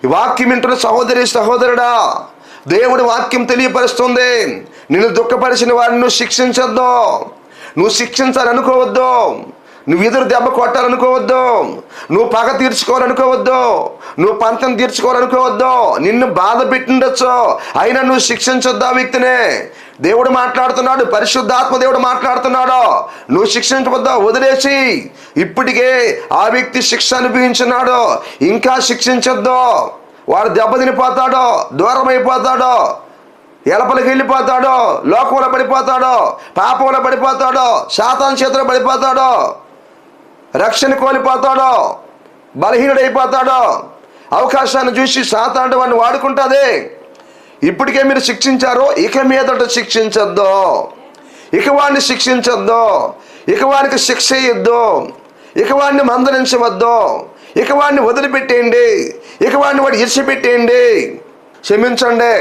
ఈ వాక్యం వింటున్న సహోదరి సహోదరుడా, దేవుడి వాక్యం తెలియపరుస్తుంది, నిన్ను దుఃఖపరిచిన వారిని నువ్వు శిక్షించొద్దు, నువ్వు శిక్షించాలనుకోవద్దు, నువ్వు ఎదురు దెబ్బ కొట్టాలనుకోవద్దు, నువ్వు పగ తీర్చుకోవాలనుకోవద్దు, నువ్వు పంతం తీర్చుకోవాలనుకోవద్దు. నిన్ను బాధ పెట్టిండొచ్చు, అయినా నువ్వు శిక్షించొద్దు ఆ వ్యక్తినే. దేవుడు మాట్లాడుతున్నాడు, పరిశుద్ధాత్మ దేవుడు మాట్లాడుతున్నాడు. నువ్వు శిక్షించవద్దు, వదిలేసి. ఇప్పటికే ఆ వ్యక్తి శిక్ష అనుభవించున్నాడు, ఇంకా శిక్షించొద్దు. వాడు దెబ్బతినిపోతాడో, దూరం అయిపోతాడో, ఎలపలికి వెళ్ళిపోతాడో, లోకంలో పడిపోతాడో, పాపంలో పడిపోతాడో, సాతాను చేతిలో పడిపోతాడో, రక్షణ కోల్పోతాడో, బలహీనుడైపోతాడో. అవకాశాన్ని చూసి సాతాను వాడిని వాడుకుంటుంది. ఇప్పటికే మీరు శిక్షించారు, ఇక మీదట శిక్షించొద్దు, ఇక వాడిని శిక్షించొద్దు, ఇక వాడికి శిక్ష ఇద్దు, ఇక వాడిని మందలించవద్దు, ఇక వాడిని వదిలిపెట్టేయండి, ఇక వాడిని ఇడిచిపెట్టేయండి, క్షమించండి.